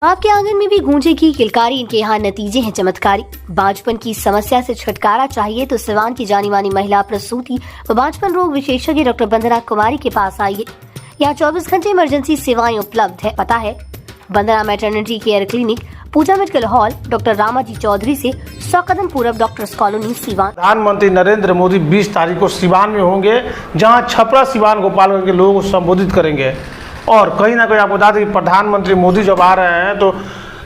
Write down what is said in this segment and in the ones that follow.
आपके आंगन में भी गूंजेगी किलकारी, इनके यहाँ नतीजे हैं चमत्कारी। बांझपन की समस्या से छुटकारा चाहिए तो सिवान की जानी मानी महिला प्रसूति व बांझपन रोग विशेषज्ञ डॉक्टर वंदना कुमारी के पास आइए। यहाँ 24 घंटे इमरजेंसी सेवाएं उपलब्ध है। पता है Vandana maternity care clinic, Pooja medical hall, doctor Ramaji Chaudhary से 100 कदम पूरब, डॉक्टर्स कॉलोनी, सिवान। प्रधानमंत्री नरेंद्र मोदी 20 तारीख को सिवान में होंगे, जहां छपरा सिवान गोपालगंज के लोगों को संबोधित करेंगे। और कहीं ना कहीं आपको बता दें कि प्रधानमंत्री मोदी जब आ रहे हैं तो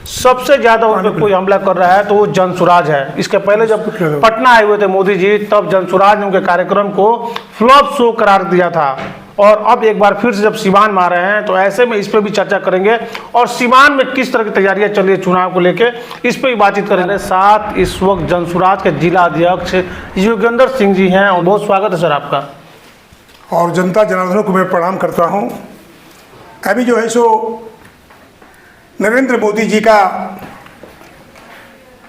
सबसे ज्यादा उन पर कोई हमला कर रहा है तो वो जनसुराज है। इसके पहले जब पटना आए हुए थे मोदी जी, तब जनसुराज ने उनके कार्यक्रम को फ्लॉप शो करार दिया था। और अब एक बार फिर से जब सिवान में आ रहे हैं तो ऐसे में इस पर भी चर्चा करेंगे और सिवान में किस तरह की तैयारियां चल रही है चुनाव को लेके, इस पर भी बातचीत करेंगे। साथ इस वक्त जनसुराज के जिला अध्यक्ष योगेंद्र सिंह जी हैं और बहुत स्वागत है सर आपका। और जनता जनार्दनों को मैं प्रणाम करता हूं। अभी जो है सो नरेंद्र मोदी जी का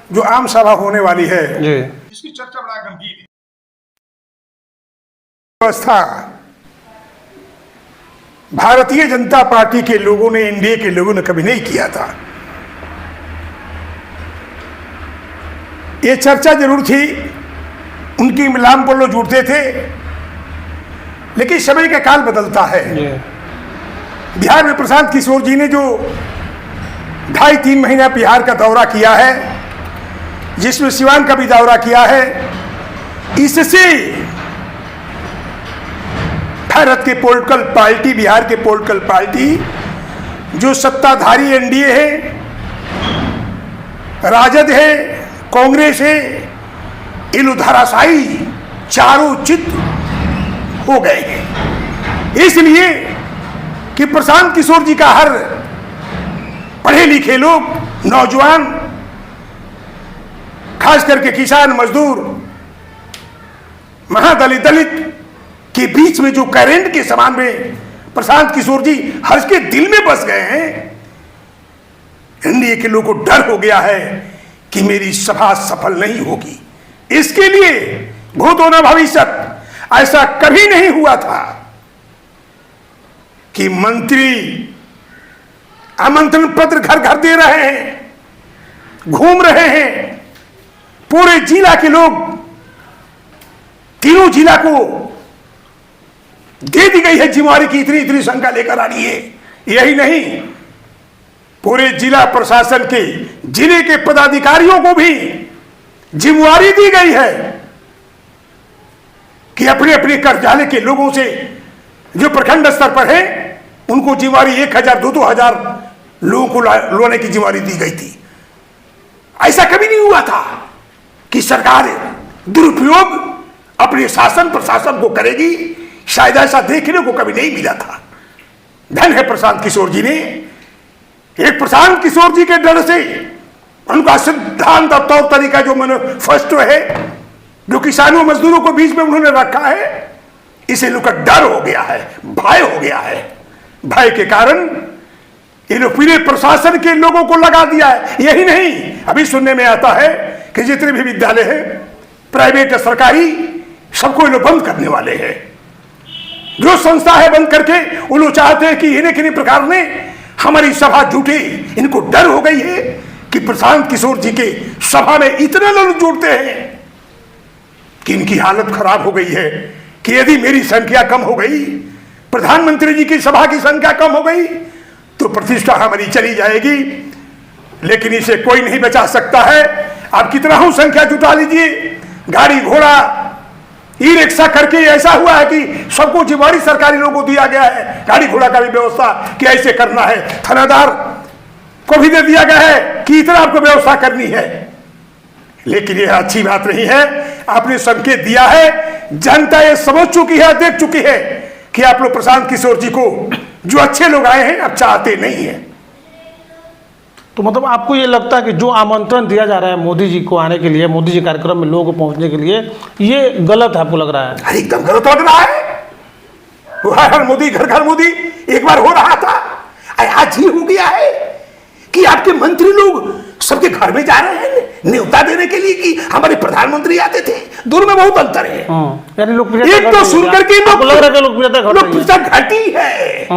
जो आम सभा होने वाली है जी, इसकी चर्चा बड़ा गंभीर है। व्यवस्था भारतीय जनता पार्टी के लोगों ने, एनडीए के लोगों ने कभी नहीं किया था। ये चर्चा जरूर थी, उनकी मिलाम पर लोग जुड़ते थे, लेकिन समय का काल बदलता है। बिहार में प्रशांत किशोर जी ने जो 2.5-3 महीना बिहार का दौरा किया है, जिसमें सिवान का भी दौरा किया है, इससे भारत के पॉलिटिकल पार्टी, बिहार के पॉलिटिकल पार्टी जो सत्ताधारी एनडीए है, राजद है, कांग्रेस है, ये लोग धराशायी चारों चित हो गए हैं। इसलिए कि प्रशांत किशोर जी का हर पढ़े लिखे लोग, नौजवान, खास करके किसान, मजदूर, महादलित, दलित के बीच में जो करंट के समान में प्रशांत किशोर जी हर के दिल में बस गए हैं। एनडीए के लोगों को डर हो गया है कि मेरी सभा सफल नहीं होगी। इसके लिए भूत होना भविष्य, ऐसा कभी नहीं हुआ था कि मंत्री आमंत्रण पत्र घर घर दे रहे हैं, घूम रहे हैं। पूरे जिला के लोग, तीनों जिला को दे दी गई है जिम्मेवारी की, इतनी इतनी संख्या लेकर आ रही है। यही नहीं, पूरे जिला प्रशासन के, जिले के पदाधिकारियों को भी जिम्मेवारी दी गई है कि अपने अपने कार्यालय के लोगों से, जो प्रखंड स्तर पर है, उनको जिम्मेवारी 1000, 2-2000 लोगों को लाने की जिम्मेवारी दी गई थी। ऐसा कभी नहीं हुआ था कि सरकार दुरुपयोग अपने शासन प्रशासन को करेगी। शायद ऐसा देखने को कभी नहीं मिला था। धन है प्रशांत किशोर जी ने। एक प्रशांत किशोर जी के डर से उनका सिद्धांत और तौर तरीका जो मैनिफेस्टो है, जो किसानों मजदूरों को बीच में उन्होंने रखा है, इसे लोग का डर हो गया है, भय हो गया है। भय के कारण इन पूरे प्रशासन के लोगों को लगा दिया है। यही नहीं, अभी सुनने में आता है कि जितने भी विद्यालय हैं, प्राइवेट सरकारी, सबको ये लोग बंद करने वाले हैं। जो संस्था है बंद करके वो लोग चाहते हैं कि इन्हें किन्हीं प्रकार ने हमारी सभा जुटे। इनको डर हो गई है कि प्रशांत किशोर जी के सभा में इतने लोग जुड़ते हैं कि इनकी हालत खराब हो गई है कि यदि मेरी संख्या कम हो गई, प्रधानमंत्री जी की सभा की संख्या कम हो गई, तो प्रतिष्ठा हमारी चली जाएगी। लेकिन इसे कोई नहीं बचा सकता है। आप कितना हो संख्या जुटा लीजिए, गाड़ी घोड़ा, ई रिक्शा करके ऐसा हुआ है कि सबको जिम्मेवारी सरकारी लोगों को दिया गया है, गाड़ी घोड़ा का भी व्यवस्था कि ऐसे करना है। थानादार को भी दे दिया गया है कि इतना आपको व्यवस्था करनी है। लेकिन यह अच्छी बात नहीं है। आपने संकेत दिया है, जनता ये समझ चुकी है, देख चुकी है कि आप लोग प्रशांत किशोर जी को, जो अच्छे लोग आए हैं, अब चाहते नहीं है। तो मतलब आपको ये लगता है कि जो आमंत्रण दिया जा रहा है मोदी जी को आने के लिए, मोदी जी कार्यक्रम में लोगों को पहुंचने के लिए, ये गलत है आपको लग रहा है? एकदम गलत लग रहा है। हर मोदी घर घर मोदी एक बार हो रहा था, आज ही हो गया है कि आपके मंत्री लोग सबके घर में जा रहे हैं न्योता देने के लिए कि हमारे प्रधानमंत्री आते थे। दोनों में बहुत अंतर है। एक तो सुनकर के लोकप्रियता घटी है,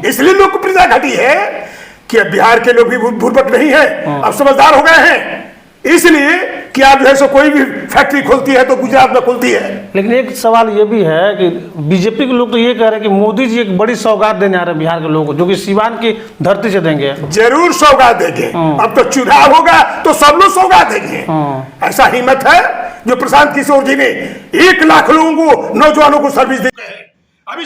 इसलिए लोकप्रियता घटी है कि अब बिहार के लोग भी बुर्बक नहीं है, अब समझदार हो गए हैं, इसलिए कि आप जो है सो कोई भी फैक्ट्री खुलती है तो गुजरात में खुलती है। लेकिन एक सवाल ये भी है कि बीजेपी के लोग तो ये कह रहे हैं कि मोदी जी एक बड़ी सौगात देने आ रहे हैं बिहार के लोगों को, जो कि सीवान की धरती से देंगे। जरूर सौगात देंगे, अब तो चुनाव होगा तो सब लोग सौगात देंगे। ऐसा हिम्मत है जो प्रशांत किशोर जी ने 1 लाख लोगों को, नौजवानों को सर्विस दी है। अभी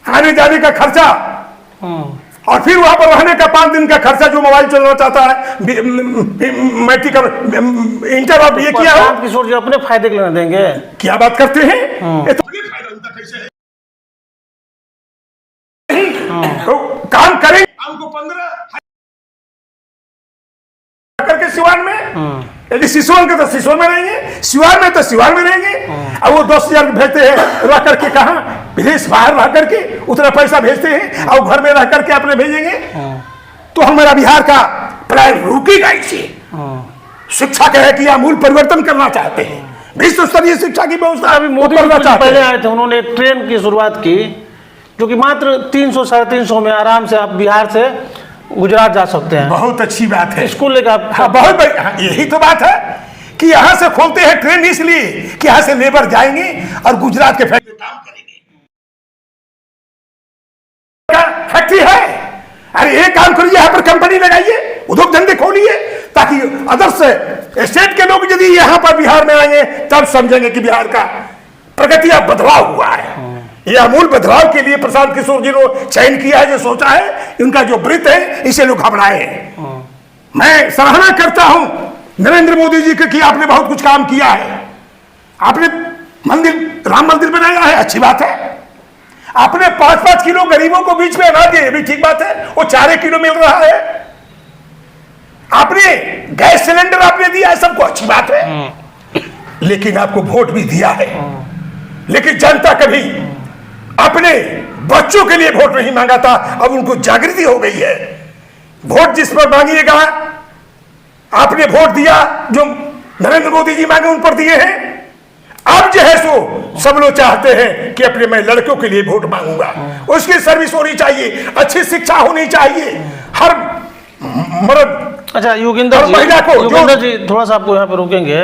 आने जाने का खर्चा और फिर वहां पर रहने का 5 दिन का खर्चा, जो मोबाइल चलाना चाहता है, मैट्रिक इंटर और ये किया हो, किशोर जी अपने फायदे के लिए देंगे। क्या बात करते हैं, ये तो फायदा उनका कैसे है? तो काम करेंगे, हमको 15 करके सिवान में, यदि सिसोन के तो सिसोन में रहेंगे, सिवान में तो सिवान में रहेंगे। अब वो 10,000 भेजते हैं रह करके, कहाँ विदेश बाहर रह करके उतना पैसा भेजते हैं, और घर में रह करके अपने भेजेंगे। तो हमारा बिहार का प्राय रुकेगा इसे। शिक्षा का है कि आमूल परिवर्तन करना चाहते हैं, विश्व स्तरीय शिक्षा की व्यवस्था अभी मोदी जी पहले आए थे, उन्होंने एक ट्रेन की शुरुआत की जो कि मात्र 300 साढ़े 300 में आराम से आप बिहार से गुजरात जा सकते हैं। बहुत अच्छी बात है, स्कूल लेकर। हाँ, बहुत यही तो बात है कि यहाँ से खोलते हैं ट्रेन इसलिए कि यहाँ से लेबर जाएंगे और गुजरात के फैक्ट्री काम करेंगे। फैक्ट्री है, अरे एक काम करिए, यहाँ पर कंपनी लगाइए, उद्योग धंधे खोलिए, ताकि अदर्स स्टेट के लोग यदि यहाँ पर बिहार में आएंगे तब समझेंगे कि बिहार का प्रगति अब बदलाव हुआ है। ये अमूल बदलाव के लिए प्रशांत किशोर जी ने चयन किया है, जो सोचा है, उनका जो वृत्त है, इसे लोग घबराए हैं। मैं सराहना करता हूं नरेंद्र मोदी जी की कि आपने बहुत कुछ काम किया है। आपने मंदिर, राम मंदिर बनाया है, अच्छी बात है। आपने 5-5 किलो गरीबों को बीच में अनाज दिए, भी ठीक बात है, वो 4 किलो मिल रहा है। आपने गैस सिलेंडर आपने दिया है, सबको अच्छी बात है। लेकिन आपको वोट भी दिया है, लेकिन जनता कभी अपने बच्चों के लिए वोट नहीं मांगा था, अब उनको जागृति हो गई है। वोट जिस पर मांगिएगा, आपने वोट दिया, जो नरेंद्र मोदी जी मांगे उन पर दिए हैं। अब जो है सो सब लोग चाहते हैं कि अपने मैं लड़कों के लिए वोट मांगूंगा, उसकी सर्विस होनी चाहिए, अच्छी शिक्षा होनी चाहिए, हर मर्द। अच्छा योगेंद्र जी थोड़ा सा आपको यहाँ पे रोकेंगे।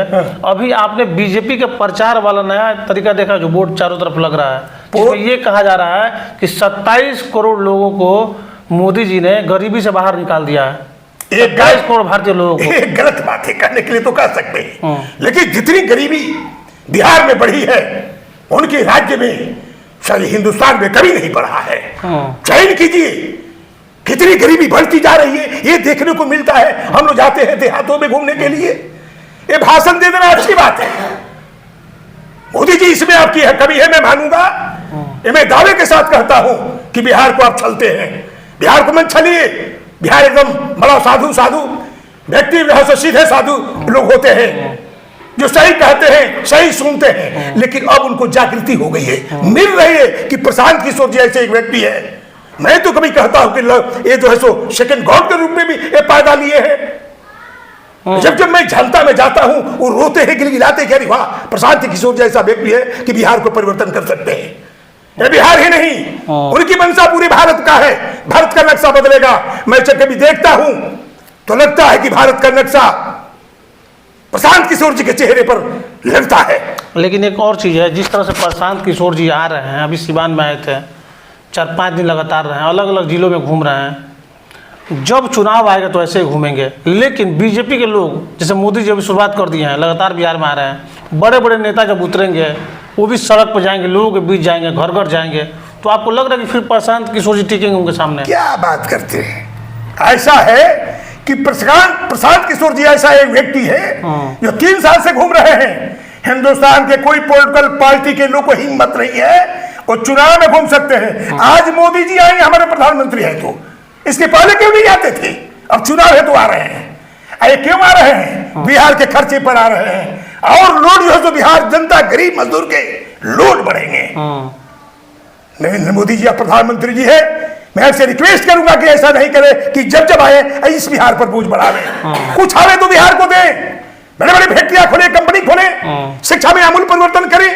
अभी आपने बीजेपी के प्रचार वाला नया तरीका देखा जो बोर्ड चारों तरफ लग रहा है, जिसमें ये कहा जा रहा है कि 27 करोड़ लोगों को मोदी जी ने गरीबी से बाहर निकाल दिया है। 27 करोड़ भारतीय लोगों को। एक गलत बात है, कहने के लिए तो कह सकते हैं, लेकिन जितनी गरीबी बिहार में बढ़ी है, उनके राज्य में शायद हिंदुस्तान में कभी नहीं बढ़ा है। चयन कीजिए, कितनी गरीबी बढ़ती जा रही है, ये देखने को मिलता है। हम लोग जाते हैं देहातों में घूमने के लिए, ये भाषण दे देना अच्छी बात है। मोदी जी इसमें आपकी है कमी है, मैं मानूंगा, ये मैं दावे के साथ कहता हूं कि बिहार को आप छलते हैं। बिहार को मत छलिए, बिहार एकदम बड़ा साधु व्यक्ति, सीधे साधु लोग होते हैं जो सही कहते हैं, सही सुनते हैं। लेकिन अब उनको जागृति हो गई है, मिल रही है कि प्रशांत किशोर जी ऐसे एक व्यक्ति है। मैं तो कभी कहता हूं कि ये जो है सो सेकंड गॉड के रूप में भी ये पैदा लिए हैं। जब मैं जनता में जाता हूं, वो रोते हैं, गिलगिलाते हैं, वाह प्रशांत किशोर जैसा व्यक्ति है कि बिहार को परिवर्तन कर सकते हैं। ये बिहार ही नहीं, उनकी मंशा पूरे भारत का है, भारत का नक्शा बदलेगा। मैं जब कभी देखता हूं तो लगता है कि भारत का नक्शा प्रशांत किशोर जी के चेहरे पर लगता है। लेकिन एक और चीज है, जिस तरह से प्रशांत किशोर जी आ रहे हैं, अभी सिवान में आए थे, 4-5 दिन लगातार रहे हैं, अलग अलग जिलों में घूम रहे हैं। जब चुनाव आएगा तो ऐसे ही घूमेंगे। लेकिन बीजेपी के लोग, जैसे मोदी जी अभी शुरुआत कर दिए हैं, लगातार बिहार में आ रहे हैं, बड़े बड़े नेता जब उतरेंगे वो भी सड़क पर जाएंगे, लोगों के बीच जाएंगे, घर घर जाएंगे, तो आपको लग रहा है कि फिर प्रशांत किशोर जी टिकेंगे उनके सामने? क्या बात करते हैं, ऐसा है कि प्रशांत किशोर जी ऐसा एक व्यक्ति है जो 3 साल से घूम रहे हैं। हिंदुस्तान के कोई पॉलिटिकल पार्टी के लोग को हिम्मत नहीं है वो चुनाव में घूम सकते हैं। आज मोदी जी आएंगे, हमारे प्रधानमंत्री हैं, तो इसके पहले क्यों नहीं आते थे? अब चुनाव है तो आ रहे हैं। अरे क्यों आ रहे हैं? बिहार के खर्चे पर आ रहे हैं, और लोड जो है तो बिहार जनता गरीब मजदूर के लोड बढ़ेंगे। नरेंद्र मोदी जी अब प्रधानमंत्री जी है, मैं आपसे रिक्वेस्ट करूंगा कि ऐसा नहीं करे कि जब जब आए इस बिहार पर बोझ बढ़ावे। कुछ आवे तो बिहार को दे, बड़े बड़े फैक्ट्रियां खोले, कंपनी खोले, शिक्षा में आमूल परिवर्तन करें।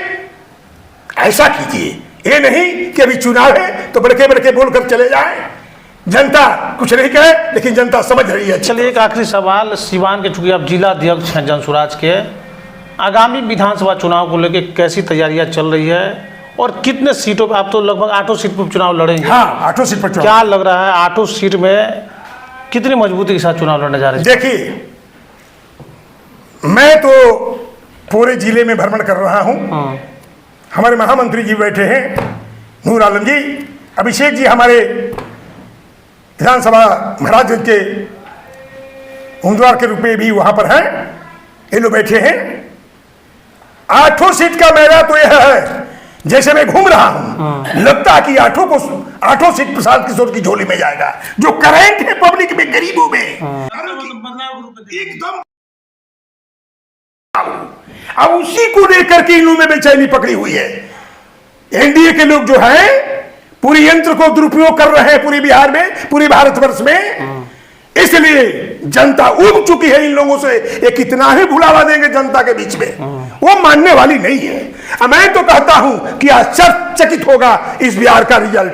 ऐसा कीजिए, ये नहीं कि अभी चुनाव है तो बड़के बड़के बोलकर चले जाए, जनता कुछ नहीं कहे लेकिन जनता समझ रही है। चलिए एक आखिरी सवाल, सिवान के चूंकि आप जिला अध्यक्ष हैं जनसुराज के, आगामी विधानसभा चुनाव को लेकर कैसी तैयारियां चल रही है और कितने सीटों पे, आप तो लगभग 8 सीट पर चुनाव लड़ेंगे? हाँ, 8 सीट पर चुनाव। क्या लग रहा है 8 सीट में कितनी मजबूती के साथ चुनाव लड़ने जा रहे हैं? देखिए, मैं तो पूरे जिले में भ्रमण कर रहा हूं। हमारे महामंत्री जी बैठे हैं, नूर आलम जी, अभिषेक जी हमारे विधानसभा महाराजगंज के उम्मीदवार के रूप में भी वहां पर हैं, ये लोग बैठे हैं। 8 सीट का मेरा तो यह है, जैसे मैं घूम रहा हूं लगता है कि 8 सीट प्रसाद किशोर की झोली में जाएगा। जो करंट है पब्लिक में, गरीबों में एकदम, अब उसी को लेकर के इन लोगों में बेचैनी पकड़ी हुई है। एनडीए के लोग जो है पूरी यंत्र को दुरुपयोग कर रहे हैं पूरे बिहार में, पूरे भारतवर्ष में। इसलिए जनता उब चुकी है इन लोगों से। ये कितना ही भुलावा देंगे जनता के बीच में, वो मानने वाली नहीं है। मैं तो कहता हूं कि आश्चर्यचकित होगा इस बिहार का रिजल्ट।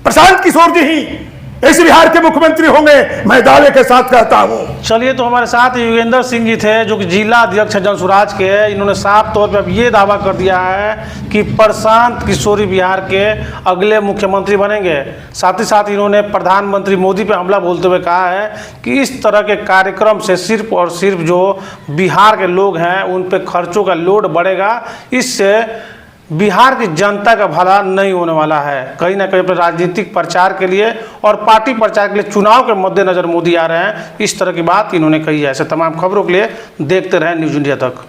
प्रशांत किशोर जी ही इस बिहार के मुख्यमंत्री होंगे, मैं दावे के साथ कहता हूं। चलिए, तो हमारे साथ योगेंद्र सिंह जी थे जो कि जिला अध्यक्ष जनसुराज के। इन्होंने साफ तौर पे अब ये दावा कर दिया है कि प्रशांत किशोरी बिहार के अगले मुख्यमंत्री बनेंगे। साथ ही साथ इन्होंने प्रधानमंत्री मोदी पे हमला बोलते हुए कहा है कि इस तरह के कार्यक्रम से सिर्फ और सिर्फ जो बिहार के लोग हैं उन पर खर्चों का लोड बढ़ेगा, इससे बिहार की जनता का भला नहीं होने वाला है। कहीं ना कहीं अपने राजनीतिक प्रचार के लिए और पार्टी प्रचार के लिए चुनाव के मद्देनजर मोदी आ रहे हैं, इस तरह की बात इन्होंने कही है। ऐसे तमाम खबरों के लिए देखते रहें न्यूज़ इंडिया तक।